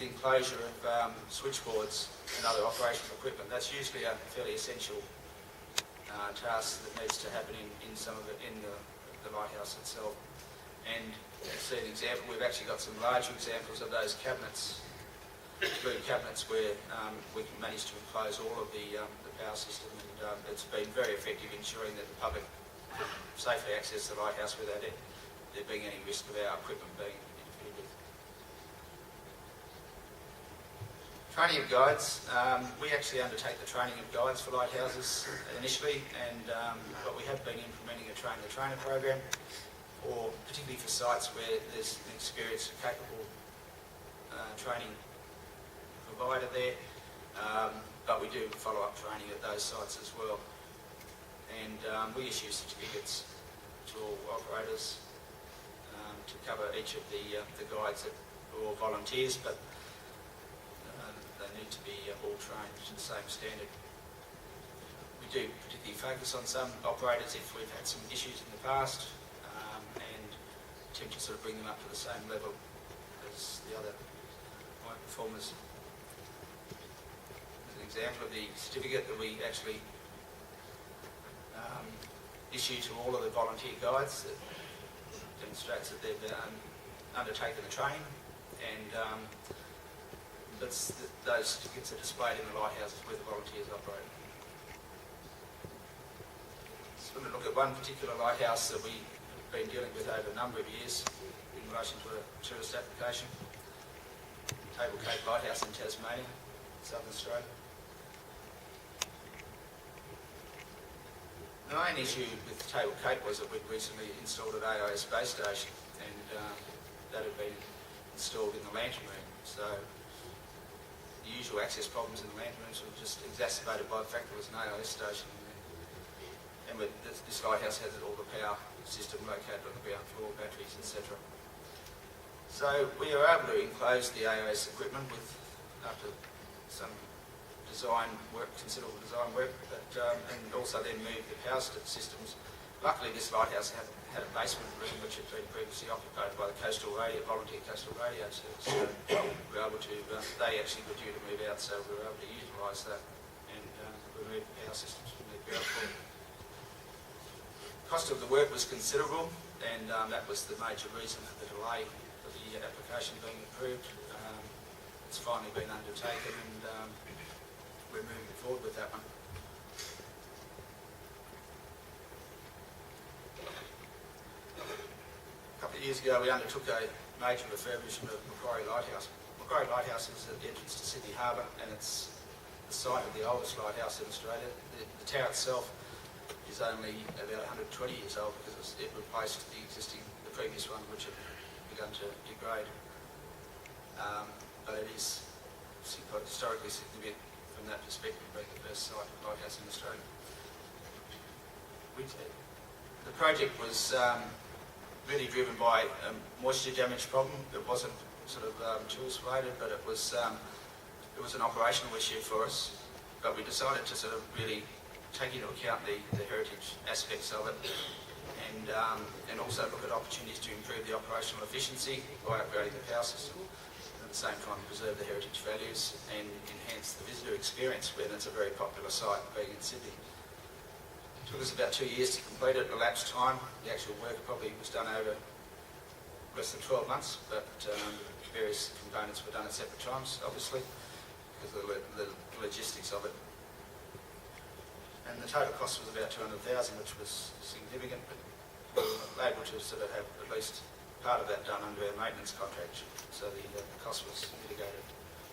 the enclosure of switchboards and other operational equipment. That's usually a fairly essential task that needs to happen in some of it in the lighthouse itself. And to see an example, we've actually got some larger examples of those cabinets, including cabinets where we can manage to enclose all of the power system, and it's been very effective ensuring that the public safely access the lighthouse without there being any risk of our equipment being interfered with. Training of guides. We actually undertake the training of guides for lighthouses initially, and but we have been implementing a train-the-trainer program, particularly for sites where there's an experienced and capable training provider there, but we do follow-up training at those sites as well. And we issue certificates to all operators to cover each of the guides that are all volunteers, but they need to be all trained to the same standard. We do particularly focus on some operators if we've had some issues in the past, and attempt to sort of bring them up to the same level as the other high performers. As an example of the certificate that we actually issue to all of the volunteer guides that demonstrates that they've undertaken the training, and those certificates are displayed in the lighthouses where the volunteers operate. So we're going to look at one particular lighthouse that we've been dealing with over a number of years in relation to a tourist application. Table Cape Lighthouse in Tasmania, Southern Australia. The main issue with Table Cape was that we'd recently installed an AIS base station, and that had been installed in the lantern room. So the usual access problems in the lantern rooms were just exacerbated by the fact there was an AIS station. And this lighthouse has all the power system located on the ground floor, batteries, etc. So we were able to enclose the AIS equipment after some considerable design work, and also then move the power systems. Luckily, this lighthouse had a basement room which had been previously occupied by the volunteer coastal radio service. So we were able to. They actually were due to move out, so we were able to utilise that and remove the power systems from the ground floor. The cost of the work was considerable, and that was the major reason for the delay of the application being approved. It's finally been undertaken, and we're moving forward with that one. A couple of years ago we undertook a major refurbishment of Macquarie Lighthouse. Macquarie Lighthouse is at the entrance to Sydney Harbour, and it's the site of the oldest lighthouse in Australia. The tower itself is only about 120 years old because it replaced the previous one, which had begun to degrade. But it is historically significant from that perspective, being the first site of lighthouse in Australia. The project was really driven by a moisture damage problem. It wasn't sort of tools related, but it was an operational issue for us. But we decided to sort of really take into account the heritage aspects of it, and also look at opportunities to improve the operational efficiency by upgrading the power system. At the same time, preserve the heritage values and enhance the visitor experience when it's a very popular site, being in Sydney. It took us about 2 years to complete it, elapsed time. The actual work probably was done over less than 12 months, but various components were done at separate times, obviously, because of the logistics of it. And the total cost was about $200,000, which was significant, but we were able to sort of have at least part of that done under our maintenance contract, so the cost was mitigated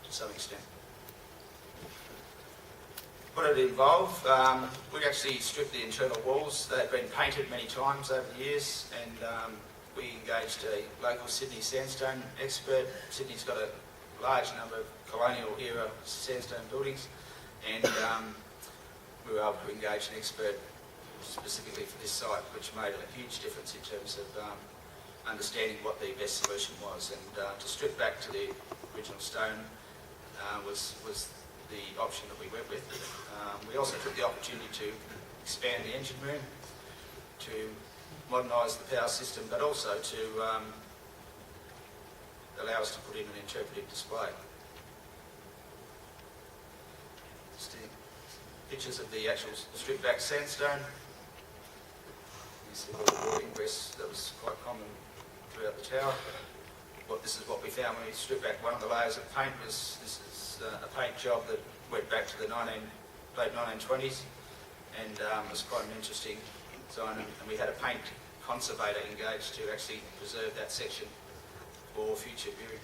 to some extent. What did it involve? We actually stripped the internal walls. They had been painted many times over the years, and we engaged a local Sydney sandstone expert. Sydney's got a large number of colonial era sandstone buildings, and we were able to engage an expert specifically for this site, which made a huge difference in terms of understanding what the best solution was. And to strip back to the original stone was the option that we went with. We also took the opportunity to expand the engine room, to modernise the power system, but also to allow us to put in an interpretive display. Just the pictures of the actual stripped back sandstone. You see the water ingress that was quite common throughout the tower. This is what we found when we stripped back one of the layers of paint. This is a paint job that went back to the late 1920s, and was quite an interesting design. And we had a paint conservator engaged to actually preserve that section for future viewing.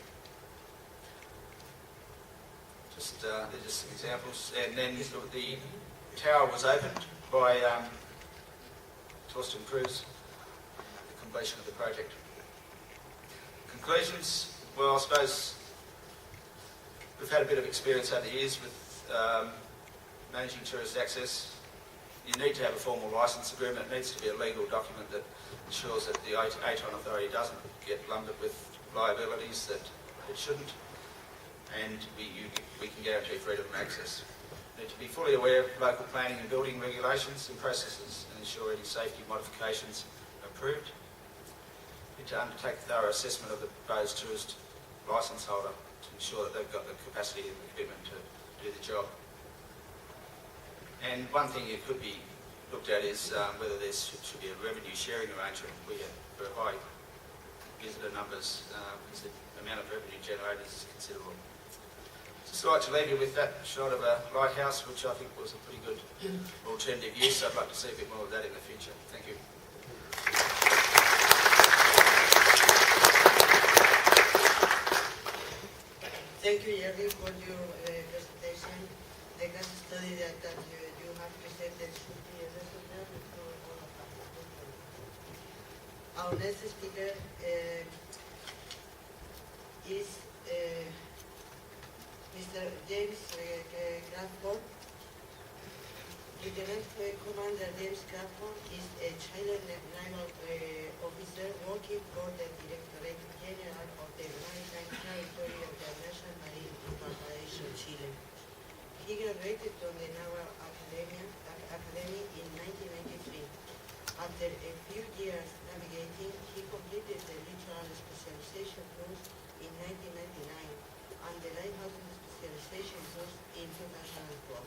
They're just some examples. And then the tower was opened by Torsten Cruz, the completion of the project. Conclusions, well, I suppose we've had a bit of experience over the years with managing tourist access. You need to have a formal licence agreement. It needs to be a legal document that ensures that the AtoN authority doesn't get lumbered with liabilities that it shouldn't, and we can guarantee freedom of access. You need to be fully aware of local planning and building regulations and processes and ensure any safety modifications are approved. To undertake a thorough assessment of the proposed tourist licence holder to ensure that they've got the capacity and the commitment to do the job. And one thing that could be looked at is whether there should be a revenue sharing arrangement for high visitor numbers, because the amount of revenue generated is considerable. Just like to leave you with that shot of a lighthouse, which I think was a pretty good alternative use. I'd like to see a bit more of that in the future. Thank you. Thank you, Jerry, for your presentation. The case study that you have presented should be a result for all of us. Our next speaker is Mr. James Crawford. Lieutenant Commander James Crawford is a Chilean naval officer working for the Directorate General of the Maritime Territory of the National Marine Corporation, Chile. He graduated from the Naval Academy in 1993. After a few years navigating, he completed the littoral specialization course in 1999 and the lighthousing specialization course in 2012.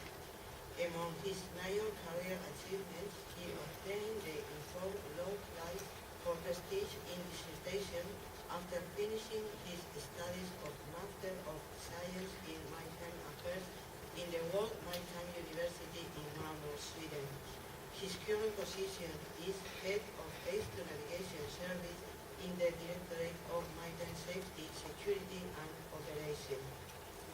Among his major career achievements, he obtained the Informed Law Prize for Prestige in Dissertation after finishing his studies of Master of Science in Maritime Affairs in the World Maritime University in Malmö, Sweden. His current position is Head of AtoN Navigation Service in the Directorate of Maritime Safety, Security and Operation.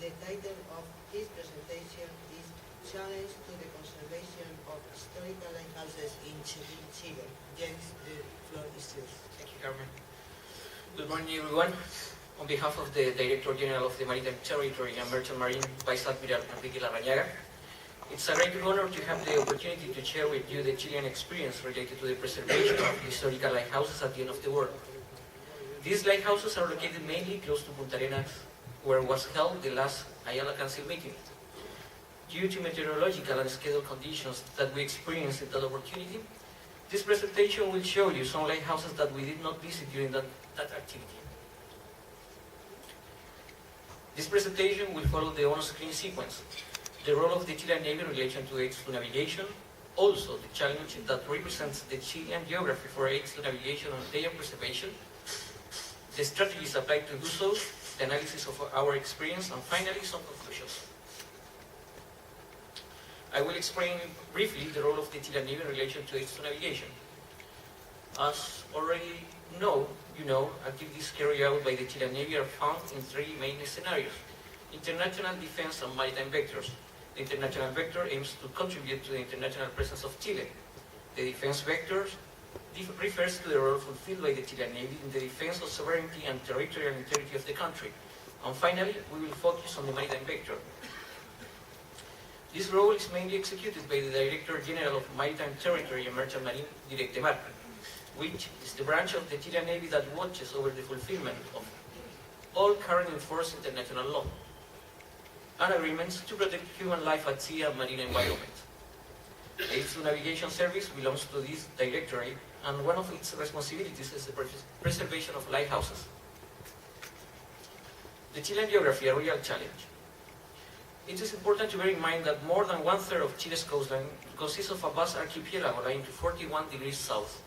The title of his presentation is Challenge to the Conservation of Historical Lighthouses in Chile. James, the floor is yours. Thank you, Carmen. Good morning, everyone. On behalf of the Director General of the Maritime Territory and Merchant Marine, Vice Admiral Enrique Larrañaga, it's a great honor to have the opportunity to share with you the Chilean experience related to the preservation of historical lighthouses at the end of the world. These lighthouses are located mainly close to Punta Arenas, where was held the last IALA Council meeting. Due to meteorological and schedule conditions that we experienced at that opportunity, this presentation will show you some lighthouses that we did not visit during that activity. This presentation will follow the on-screen sequence: the role of the Chilean Navy in relation to aids to navigation, also the challenge that represents the Chilean geography for aids to navigation and data preservation, the strategies applied to do so, the analysis of our experience, and finally some conclusions. I will explain briefly the role of the Chilean Navy in relation to aids to navigation. As already you know, activities carried out by the Chilean Navy are found in three main scenarios: international, defense, and maritime vectors. The international vector aims to contribute to the international presence of Chile. The defense vector refers to the role fulfilled by the Chilean Navy in the defense of sovereignty and territorial integrity of the country. And finally, we will focus on the maritime vector. This role is mainly executed by the Director General of Maritime Territory and Merchant Marine, Directemar, which is the branch of the Chilean Navy that watches over the fulfillment of all current enforced international law and agreements to protect human life at sea and marine environment. The Aids to Navigation Service belongs to this directorate, and one of its responsibilities is the preservation of lighthouses. The Chilean geography, a real challenge. It is important to bear in mind that more than one-third of Chile's coastline consists of a vast archipelago lying to 41 degrees south.